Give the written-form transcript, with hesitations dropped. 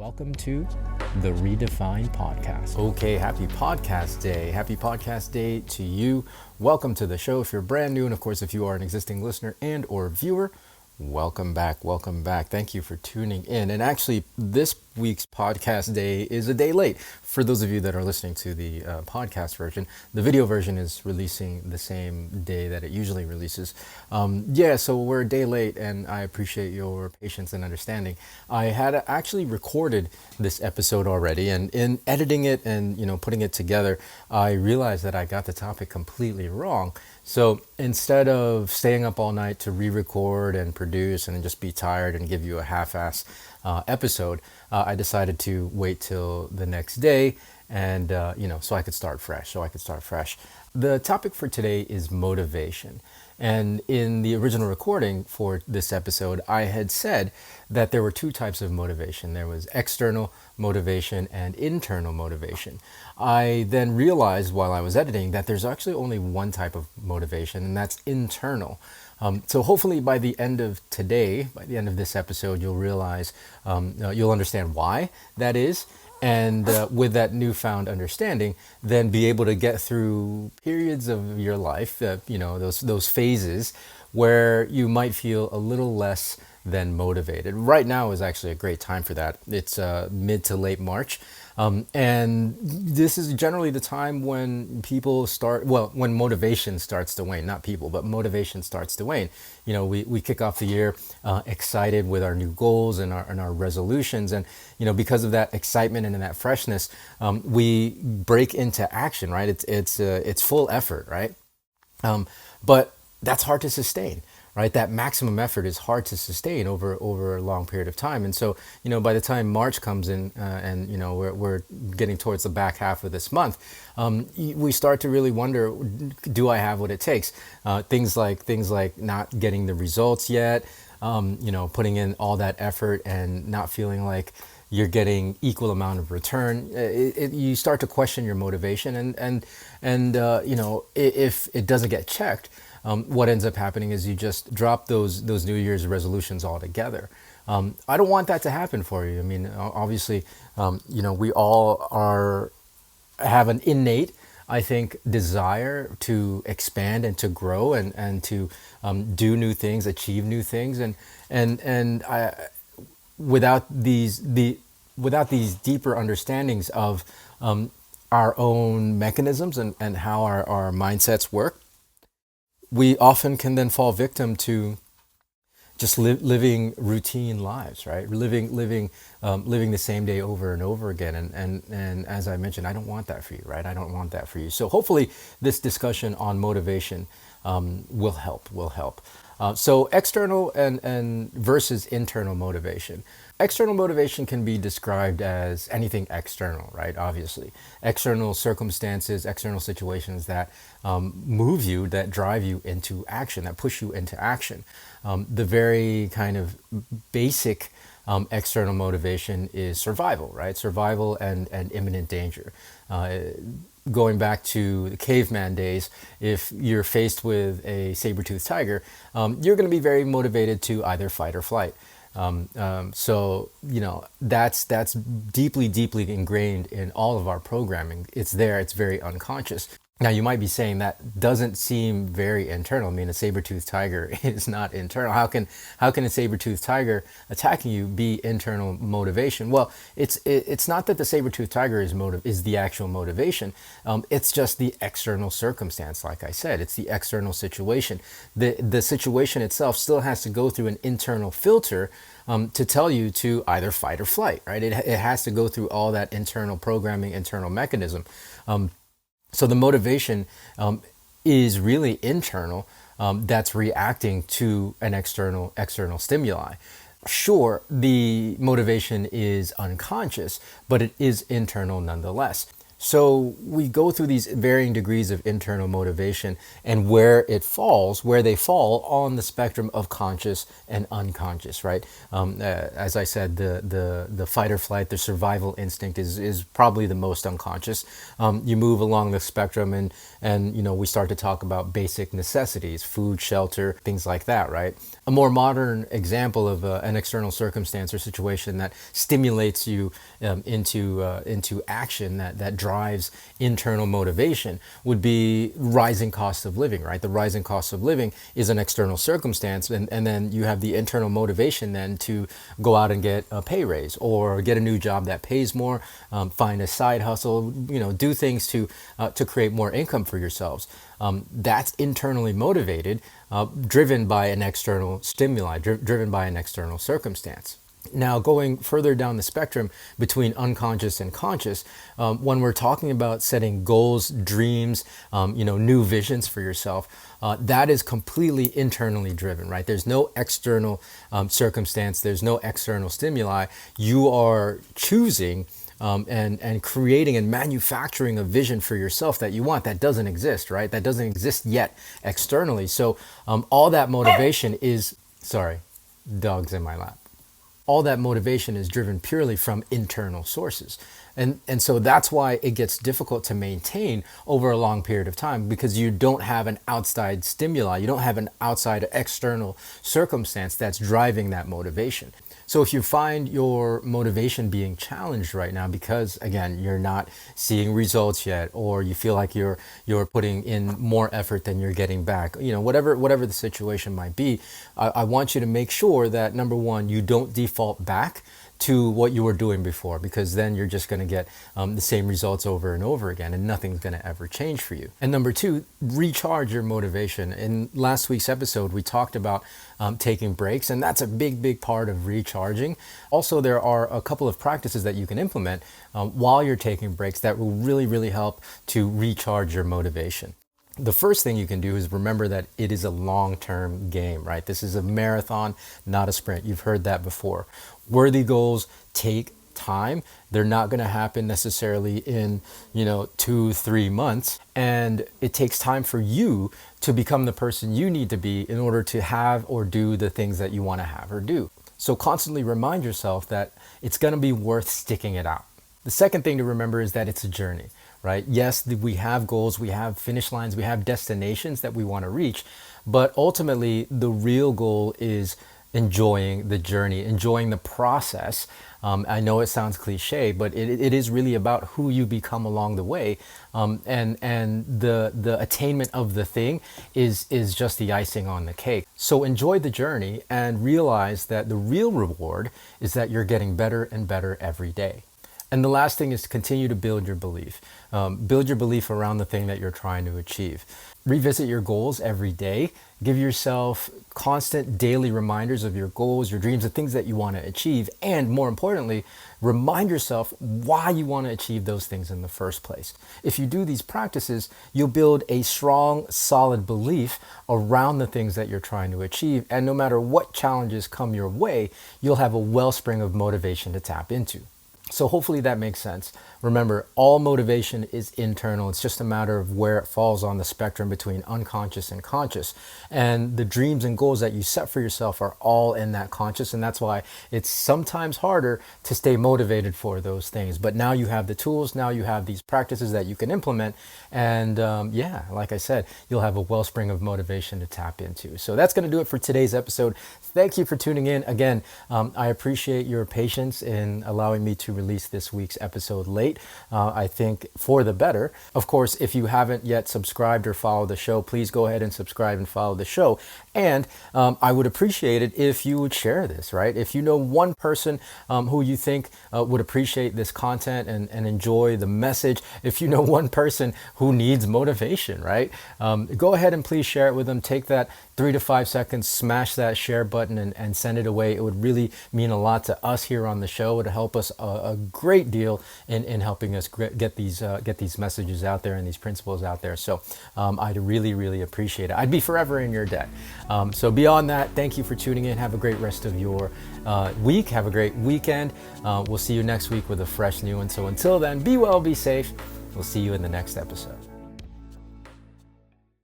welcome to the Redefined Podcast. Okay, happy podcast day. Happy podcast day to you. Welcome to the show if you're brand new, and of course, if you are an existing listener and or viewer, welcome back. Welcome back. Thank you for tuning in. And actually, this week's podcast day is a day late. For those of you that are listening to the podcast version, the video version is releasing the same day that it usually releases. So we're a day late, and I appreciate your patience and understanding. I had actually recorded this episode already, and in editing it and putting it together, I realized that I got the topic completely wrong. So instead of staying up all night to re-record and produce and then just be tired and give you a half-ass episode, I decided to wait till the next day and, so I could start fresh. The topic for today is motivation. And in the original recording for this episode, I had said that there were two types of motivation. There was external motivation and internal motivation. I then realized while I was editing that there's actually only one type of motivation, and that's internal. So hopefully by the end of today, by the end of this episode, you'll realize, you'll understand why that is. And with that newfound understanding, then be able to get through periods of your life, those phases where you might feel a little less than motivated. Right now is actually a great time for that. It's mid to late March. And this is generally the time when when motivation starts to wane, not people, but motivation starts to wane. We kick off the year excited with our new goals and our resolutions. And, because of that excitement and that freshness, we break into action, right? It's full effort, right? But that's hard to sustain. Right, that maximum effort is hard to sustain over a long period of time, and so by the time March comes in, and we're getting towards the back half of this month, we start to really wonder: do I have what it takes? Things like not getting the results yet, putting in all that effort and not feeling like you're getting equal amount of return. You start to question your motivation, and if it doesn't get checked. What ends up happening is you just drop those New Year's resolutions altogether. I don't want that to happen for you. I mean, obviously, we all have an innate, I think, desire to expand and to grow and to do new things, achieve new things, and without these deeper understandings of our own mechanisms and how our mindsets work, we often can then fall victim to just living routine lives, right? Living the same day over and over again. And as I mentioned, I don't want that for you, right? I don't want that for you. So hopefully this discussion on motivation will help. So external and versus internal motivation. External motivation can be described as anything external, right? Obviously, external circumstances, external situations that move you, that drive you into action, that push you into action. The very kind of basic external motivation is survival, right? Survival and imminent danger. Going back to the caveman days, if you're faced with a saber-toothed tiger, you're going to be very motivated to either fight or flight. So that's deeply ingrained in all of our programming. It's there. It's very unconscious. Now, you might be saying that doesn't seem very internal. I mean, a saber-toothed tiger is not internal. How can a saber-toothed tiger attacking you be internal motivation? Well, it's not that the saber-toothed tiger is the actual motivation. It's just the external circumstance. Like I said, it's the external situation. The situation itself still has to go through an internal filter to tell you to either fight or flight, right? It has to go through all that internal programming, internal mechanism. So the motivation is really internal, that's reacting to an external stimuli. Sure, the motivation is unconscious, but it is internal nonetheless. So we go through these varying degrees of internal motivation and where where they fall on the spectrum of conscious and unconscious, right? As I said, the fight or flight, the survival instinct is probably the most unconscious. You move along the spectrum and we start to talk about basic necessities, food, shelter, things like that, right? A more modern example of an external circumstance or situation that stimulates you into action that drives internal motivation would be rising cost of living, right? The rising cost of living is an external circumstance, and then you have the internal motivation then to go out and get a pay raise or get a new job that pays more, find a side hustle, do things to create more income for yourselves. That's internally motivated, driven by an external stimuli, driven by an external circumstance. Now, going further down the spectrum between unconscious and conscious, when we're talking about setting goals, dreams, new visions for yourself, that is completely internally driven, right? There's no external circumstance, there's no external stimuli. You are choosing and creating and manufacturing a vision for yourself that you want that doesn't exist, right? That doesn't exist yet externally. So all that motivation is, sorry, dog's in my lap. All that motivation is driven purely from internal sources. And so that's why it gets difficult to maintain over a long period of time, because you don't have an outside stimuli. You don't have an outside external circumstance that's driving that motivation. So if you find your motivation being challenged right now because, again, you're not seeing results yet, or you feel like you're putting in more effort than you're getting back, whatever the situation might be, I want you to make sure that, number one, you don't default back to what you were doing before, because then you're just going to get the same results over and over again, and nothing's going to ever change for you. And number two, recharge your motivation. In last week's episode, we talked about taking breaks, and that's a big part of recharging. Also, there are a couple of practices that you can implement while you're taking breaks that will really help to recharge your motivation. The first thing you can do is remember that it is a long-term game, right? This is a marathon, not a sprint. You've heard that before. Worthy goals take time. They're not going to happen necessarily in, 2-3 months. And it takes time for you to become the person you need to be in order to have or do the things that you want to have or do. So constantly remind yourself that it's going to be worth sticking it out. The second thing to remember is that it's a journey, right? Yes, we have goals, we have finish lines, we have destinations that we want to reach, but ultimately the real goal is enjoying the journey, enjoying the process. I know it sounds cliche, but it is really about who you become along the way, and the attainment of the thing is just the icing on the cake. So enjoy the journey and realize that the real reward is that you're getting better and better every day. And the last thing is to continue to build your belief. Build your belief around the thing that you're trying to achieve. Revisit your goals every day. Give yourself constant daily reminders of your goals, your dreams, the things that you want to achieve. And more importantly, remind yourself why you want to achieve those things in the first place. If you do these practices, you'll build a strong, solid belief around the things that you're trying to achieve. And no matter what challenges come your way, you'll have a wellspring of motivation to tap into. So hopefully that makes sense. Remember, all motivation is internal. It's just a matter of where it falls on the spectrum between unconscious and conscious. And the dreams and goals that you set for yourself are all in that conscious. And that's why it's sometimes harder to stay motivated for those things. But now you have the tools. Now you have these practices that you can implement. And like I said, you'll have a wellspring of motivation to tap into. So that's going to do it for today's episode. Thank you for tuning in. Again, I appreciate your patience in allowing me to release this week's episode late. I think for the better. Of course, if you haven't yet subscribed or followed the show, please go ahead and subscribe and follow the show. And I would appreciate it if you would share this, right? If you know one person who you think would appreciate this content and enjoy the message, if you know one person who needs motivation, right? Go ahead and please share it with them. Take that 3 to 5 seconds, smash that share button and send it away. It would really mean a lot to us here on the show. It would help us a great deal in helping us get these messages out there and these principles out there. So I'd really appreciate it. I'd be forever in your debt. So beyond that, thank you for tuning in. Have a great rest of your week. Have a great weekend. We'll see you next week with a fresh new one. So until then, be well, be safe, We'll see you in the next episode.